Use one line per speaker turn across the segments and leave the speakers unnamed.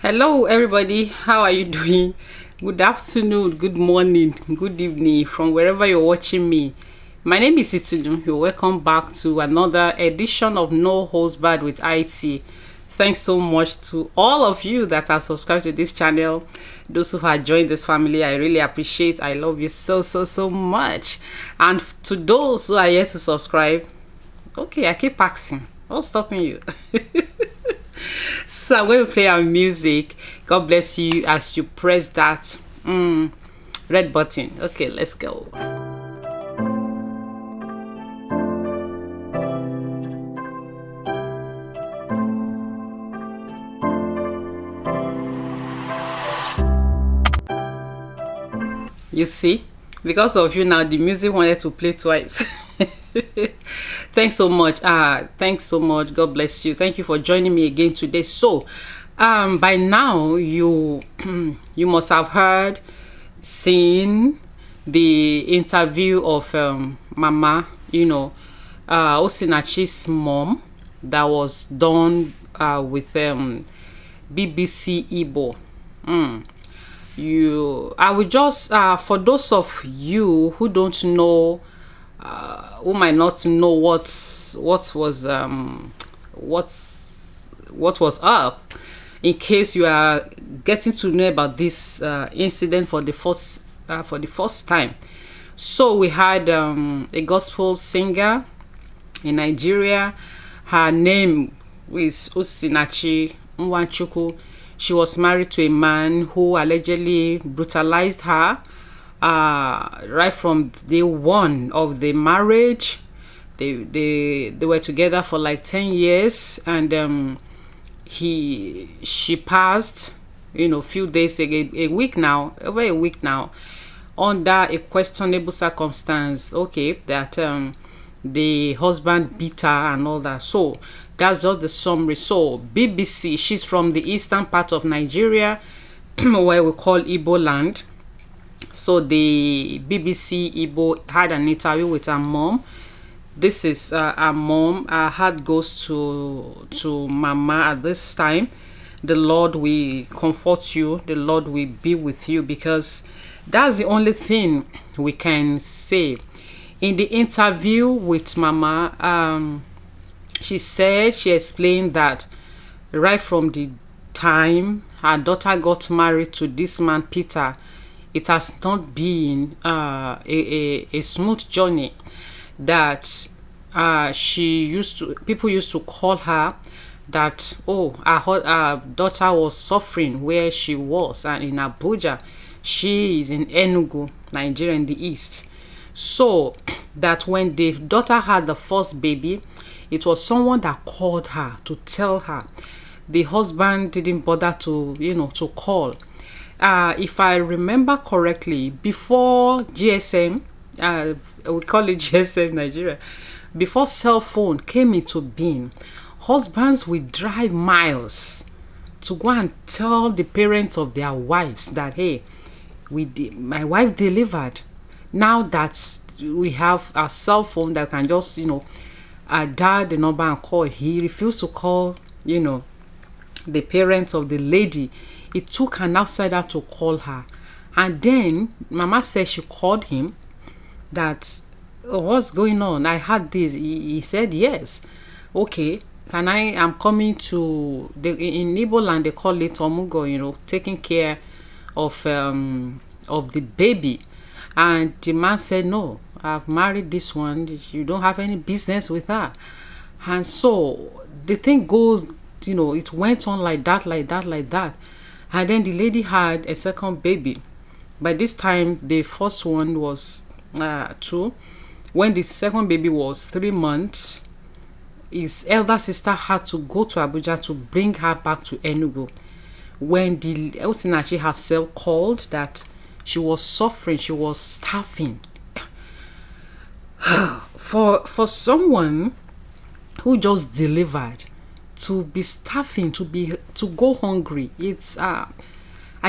Hello, everybody. How are you doing? Good afternoon, good morning, good evening from wherever you're watching me. My name is Itunu. You're welcome back to another edition of No Holds Barred with IT. Thanks so much to all of you that are subscribed to this channel. Those who have joined this family, I really appreciate. I love you so much. And to those who are yet to subscribe, okay, I keep asking. What's stopping you? So I'm going to play our music. God bless you as you press that red button. Okay, let's go. You see, because of you now, the music wanted to play twice. Thanks so much. Thanks so much. God bless you. Thank you for joining me again today. So, by now you you must have heard, seen the interview of Mama, Osinachi's mom, that was done with BBC Ibo. I will just for those of you who don't know, who might not know what was up, in case you are getting to know about this incident for the first time. So we had a gospel singer in Nigeria. Her name is Osinachi. She was married to a man who allegedly brutalized her right from day one of the marriage. They were together for like 10 years, and she passed, few days ago, over a week now, under a questionable circumstance. Okay, that the husband beat her and all that. So that's just the summary. So BBC, she's from the eastern part of Nigeria, where we call Ibo land. So the BBC Ibo had an interview with her mom. This is her mom. Her heart goes to Mama at this time. The Lord will comfort you. The Lord will be with you, because that's the only thing we can say. In the interview with Mama, she explained that right from the time her daughter got married to this man Peter, it has not been a smooth journey. That people used to call her that, her daughter was suffering where she was, and in Abuja. She is in Enugu, Nigeria, in the east. So that when the daughter had the first baby, it was someone that called her to tell her. The husband didn't bother to call. If I remember correctly, before GSM, we call it GSM Nigeria, before cell phone came into being, husbands will drive miles to go and tell the parents of their wives that, hey, my wife delivered. Now that we have a cell phone that can just dial the number and call, he refused to call the parents of the lady. It took an outsider to call her, and then Mama said she called him that, what's going on? I had this. He said yes. Okay, I'm coming to in Igbo land they call it omugo, taking care of the baby. And the man said, no, I've married this one. You don't have any business with her. And so the thing goes, it went on like that. And then the lady had a second baby. By this time, the first one was 2. When the second baby was 3 months, his elder sister had to go to Abuja to bring her back to Enugu. When the Osinachi herself called that she was suffering, she was starving. For someone who just delivered to be starving, to go hungry, it's I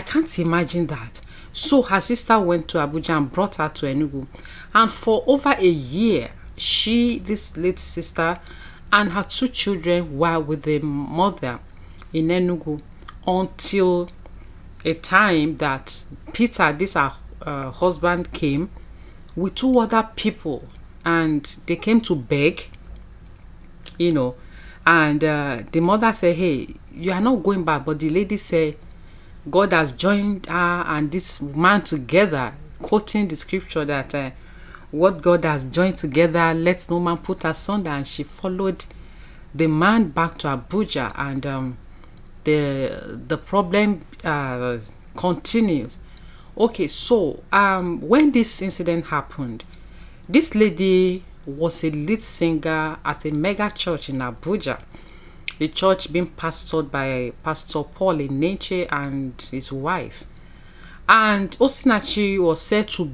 can't imagine that. So her sister went to Abuja and brought her to Enugu, and for over a year, this late sister and her 2 children were with the mother in Enugu until a time that Peter, this our husband, came with two other people, and they came to beg, and the mother said, hey, you are not going back. But the lady said, God has joined her and this man together, quoting the scripture that what God has joined together, let no man put asunder. And she followed the man back to Abuja, and the problem continues. Okay, so when this incident happened, this lady was a lead singer at a mega church in Abuja, a church being pastored by Pastor Enenche and his wife. And Osinachi was said to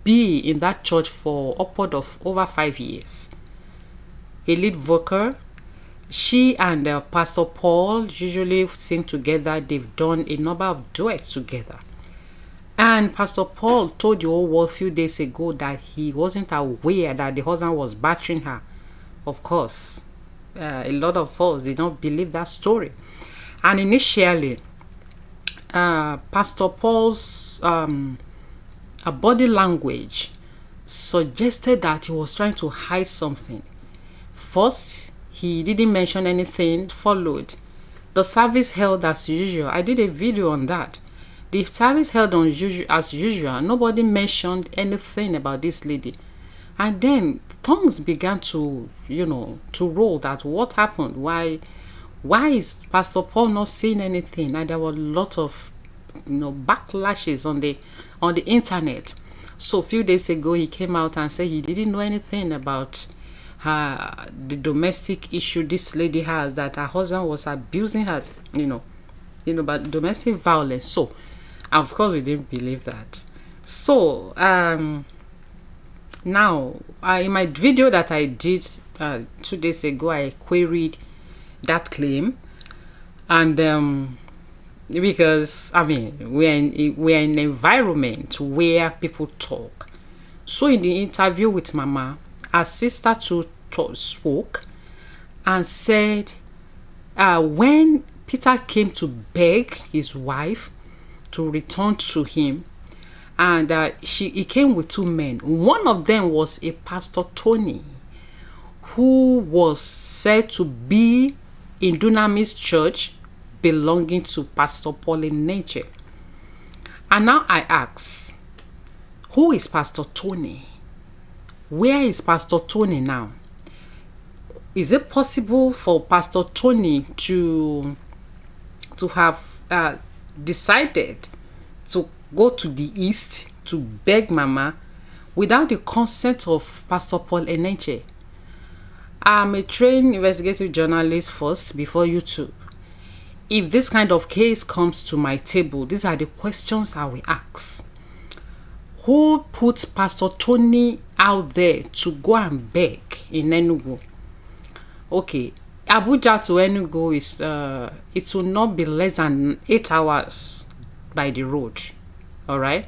be in that church for upward of over 5 years. A lead vocal. She and Pastor Paul usually sing together. They've done a number of duets together. And Pastor Paul told the whole world a few days ago that he wasn't aware that the husband was battering her. Of course, a lot of us did not believe that story. And initially, Pastor Paul's body language suggested that he was trying to hide something. First, he didn't mention anything. Followed, the service held as usual. I did a video on that. The service held on as usual. Nobody mentioned anything about this lady. And then tongues began to roll that what happened? Why is Pastor Paul not saying anything? And there were a lot of backlashes on the internet. So a few days ago he came out and said he didn't know anything about the domestic issue this lady has, that her husband was abusing her, about domestic violence. So of course we didn't believe that. So now in my video that I did 2 days ago, I queried that claim, and because we're in an environment where people talk. So in the interview with Mama, her sister spoke and said when Peter came to beg his wife to return to him, and he came with two men. One of them was a Pastor Tony, who was said to be in Dunamis Church belonging to Pastor Enenche. And now I ask, who is Pastor Tony? Where is Pastor Tony now? Is it possible for Pastor Tony to have decided to go to the east to beg Mama without the consent of Pastor Enenche? I'm a trained investigative journalist first before YouTube. If this kind of case comes to my table, these are the questions I will ask. Who put Pastor Tony out there to go and beg in Enugu? Okay, Abuja to Enugu is it will not be less than 8 hours by the road. All right,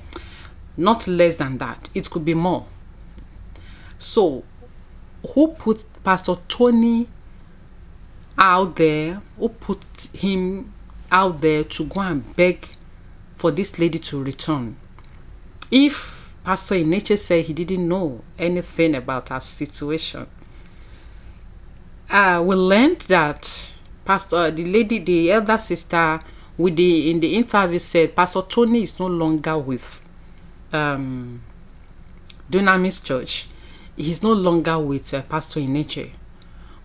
not less than that. It could be more. So, who put Pastor Tony out there? Who put him out there to go and beg for this lady to return? If Pastor Enenche said he didn't know anything about her situation, we learned that the elder sister, in the interview said Pastor Tony is no longer with Dunamis Church. He's no longer with Pastor Enenche.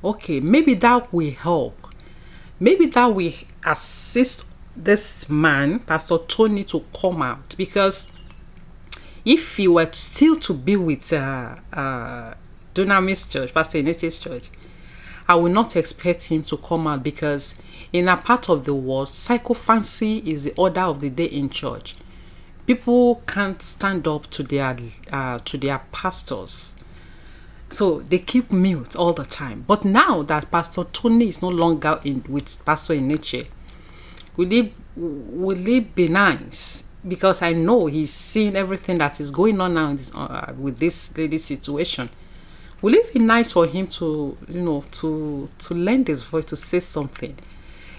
Okay, maybe that will help. Maybe that will assist this man, Pastor Tony, to come out, because if he were still to be with Dunamis Church, Pastor Enenche's church, I will not expect him to come out, because in a part of the world, psychophancy is the order of the day in church. People can't stand up to their pastors, so they keep mute all the time. But now that Pastor Tony is no longer with Pastor Enenche, will it be nice? Because I know he's seeing everything that is going on now with this lady situation. Will it be nice for him to lend his voice to say something?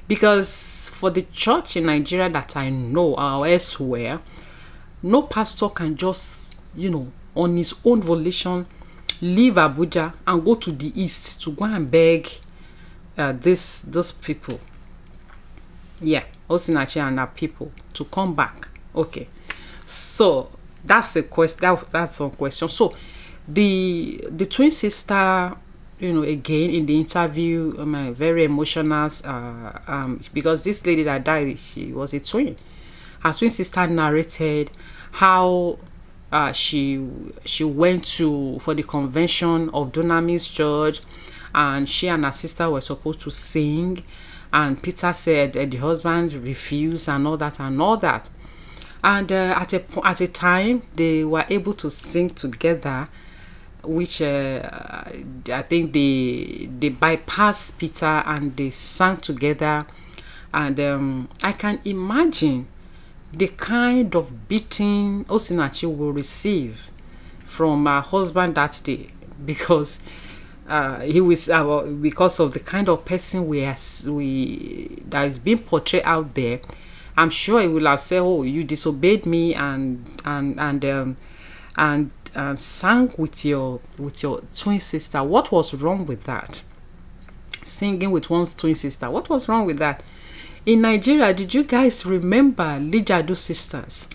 Because for the church in Nigeria that I know or elsewhere, no pastor can just, on his own volition, leave Abuja and go to the east to go and beg these people. Yeah, Osinachi and our people to come back. Okay. So that's a question. That's one question. So the twin sister, again in the interview, very emotional, because this lady that died, she was a twin. Her twin sister narrated how she went for the convention of Dunamis Church, and she and her sister were supposed to sing, and Peter said the husband refused and all that. And at a time they were able to sing together, which I think they bypassed Peter and they sang together. And I can imagine the kind of beating Osinachi will receive from her husband that day, because he was because of the kind of person that is being portrayed out there. I'm sure he will have said, "Oh, you disobeyed me and sang with your twin sister. What was wrong with that? Singing with one's twin sister. What was wrong with that?" In Nigeria, did you guys remember Lijadu sisters?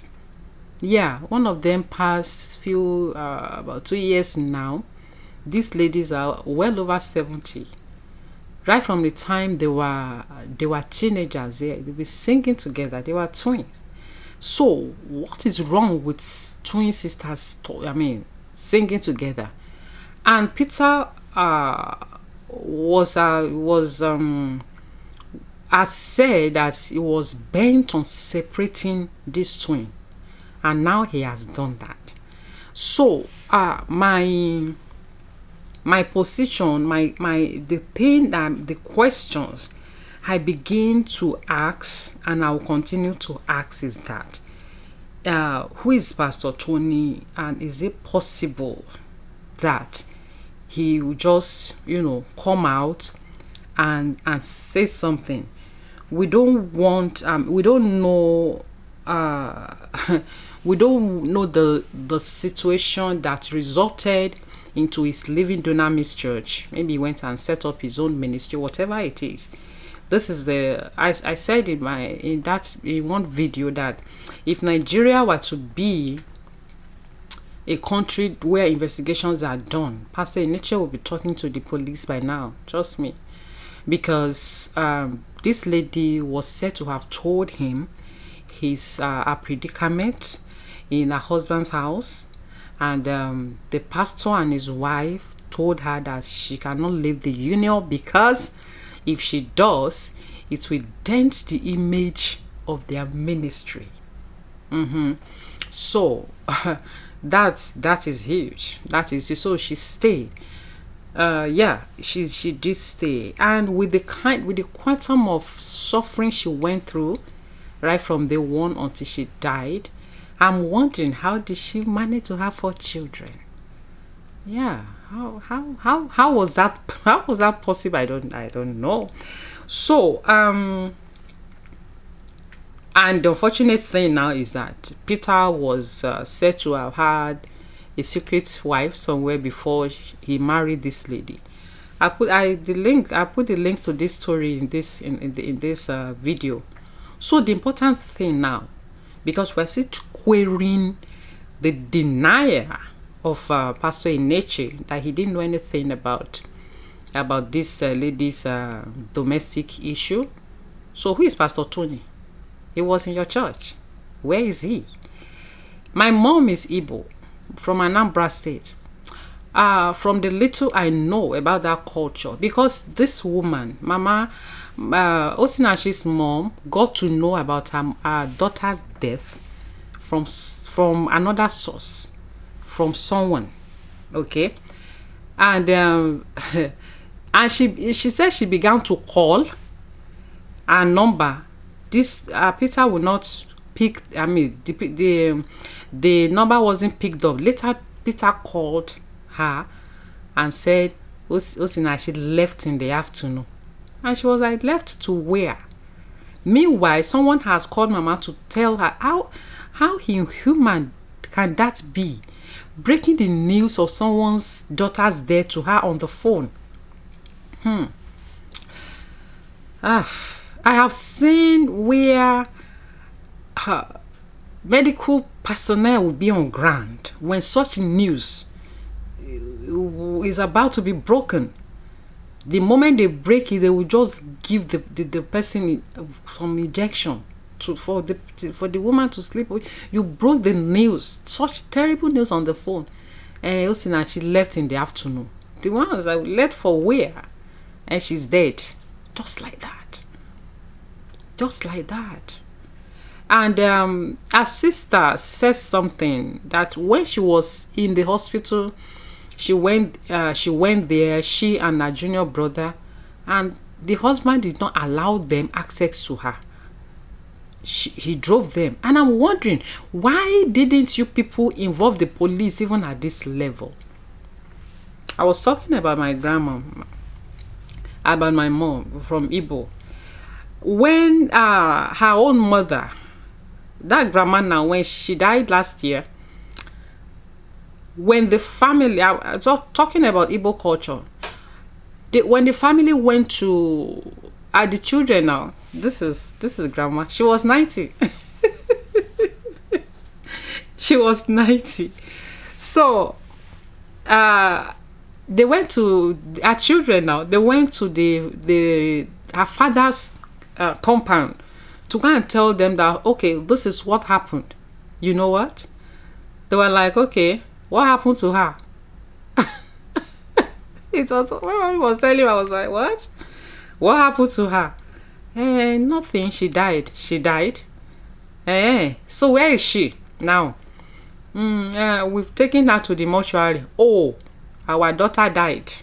Yeah, one of them passed about 2 years now. These ladies are well over 70. Right from the time they were teenagers, they were singing together. They were twins. So what is wrong with twin sisters? Singing together. And Peter has said that he was bent on separating this twin, and now he has done that. So my position, the questions I begin to ask, and I will continue to ask, is that who is Pastor Tony, and is it possible that he will just come out and say something? We don't want we don't know we don't know the situation that resulted into his leaving Dunamis Church. Maybe he went and set up his own ministry, whatever it is. This is I said in one video that if Nigeria were to be a country where investigations are done, Pastor Enenche will be talking to the police by now. Trust me, because this lady was said to have told him her predicament in her husband's house. And the pastor and his wife told her that she cannot leave the union, because if she does, it will dent the image of their ministry. So that is huge. So she stayed. She did stay, and with the quantum of suffering she went through, right from day one until she died. I'm wondering, how did she manage to have 4 children? Yeah, how was that? How was that possible? I don't know. So and the unfortunate thing now is that Peter was said to have had a secret wife somewhere before he married this lady. I put the links to this story in this video. So the important thing now, because we're still querying the denial of Pastor Enenche that he didn't know anything about this lady's domestic issue. So who is Pastor Tony? He was in your church. Where is he? My mom is Ibo, from Anambra State. From the little I know about that culture, because this woman, Mama Osinachi's mom, got to know about her daughter's death from another source, from someone, okay, and and she said she began to call her number. This Peter would not pick. The number wasn't picked up. Later, Peter called her and said Osinachi left in the afternoon. And she was like, left to where? Meanwhile, someone has called mama to tell her how inhuman can that be, breaking the news of someone's daughter's death to her on the phone. I have seen where medical personnel will be on ground when such news is about to be broken. The moment they break it, they will just give the person some injection for the woman to sleep. You broke the news, such terrible news on the phone. Osinachi left in the afternoon. The one was like, left for where? And she's dead. Just like that. Just like that. And her sister says something that when she was in the hospital, she went there, she and her junior brother, and the husband did not allow them access to her. He drove them. And I'm wondering, why didn't you people involve the police even at this level? I was talking about my grandma, about my mom from Ibo. When her own mother, that grandma now, when she died last year, when the family, I was talking about Igbo culture, when the family went to, the children now, this is grandma, she was 90. She was 90. So, they went to, our children now, they went to her father's compound to go and tell them that, okay, this is what happened. You know what? They were like, okay, what happened to her? It was, when I was telling you, I was like, what? What happened to her? Nothing. She died. She died. So where is she now? We've taken her to the mortuary. Oh, our daughter died.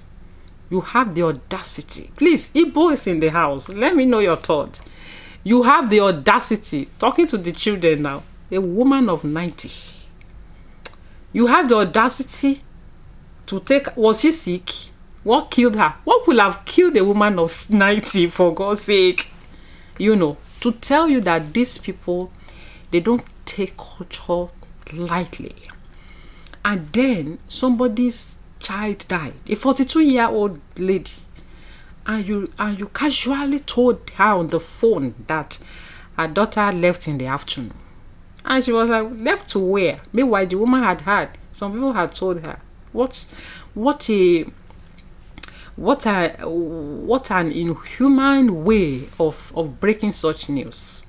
You have the audacity. Please, Ibo is in the house. Let me know your thoughts. You have the audacity, talking to the children now, a woman of 90. You have the audacity to take, was she sick? What killed her? What will have killed a woman of 90, for God's sake? You know, to tell you that these people, they don't take culture lightly. And then somebody's child died, a 42-year-old lady, and you casually told her on the phone that her daughter left in the afternoon. And she was like, left to where? Meanwhile, the woman had heard. Some people had told her. What an inhuman way of breaking such news.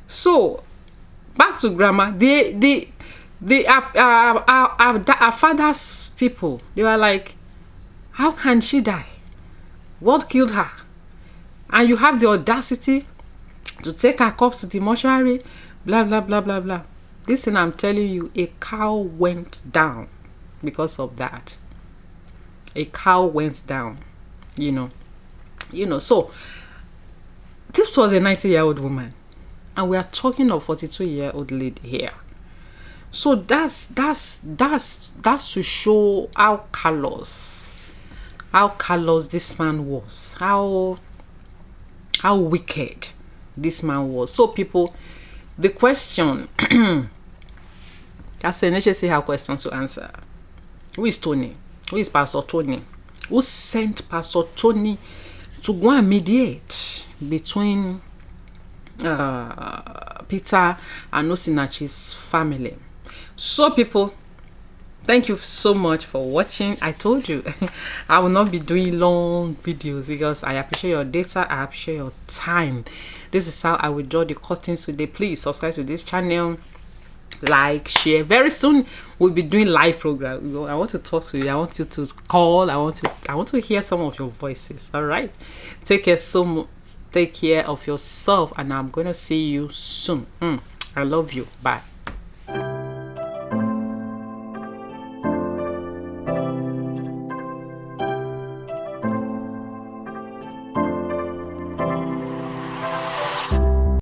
So, back to grandma. Our father's people, they were like, how can she die? What killed her? And you have the audacity to take her corpse to the mortuary, blah, blah, blah, blah, blah. Listen, I'm telling you, a cow went down because of that. A cow went down, you know. So, this was a 90-year-old woman. And we are talking of 42-year-old lady here. So that's to show how callous this man was, how wicked this man was. So people, the question, Pastor Enenche say have questions to answer. Who is Tony? Who is Pastor Tony? Who sent Pastor Tony to go and mediate between Peter and Osinachi's family? So people, thank you so much for watching. I told you I will not be doing long videos because I appreciate your data, I appreciate your time. This is how I will draw the curtains today. Please subscribe to this channel, like, share. Very soon we'll be doing live program. I want to talk to you. I want you to call. I want to hear some of your voices. All right, take care of yourself, and I'm going to see you soon. I love you. Bye.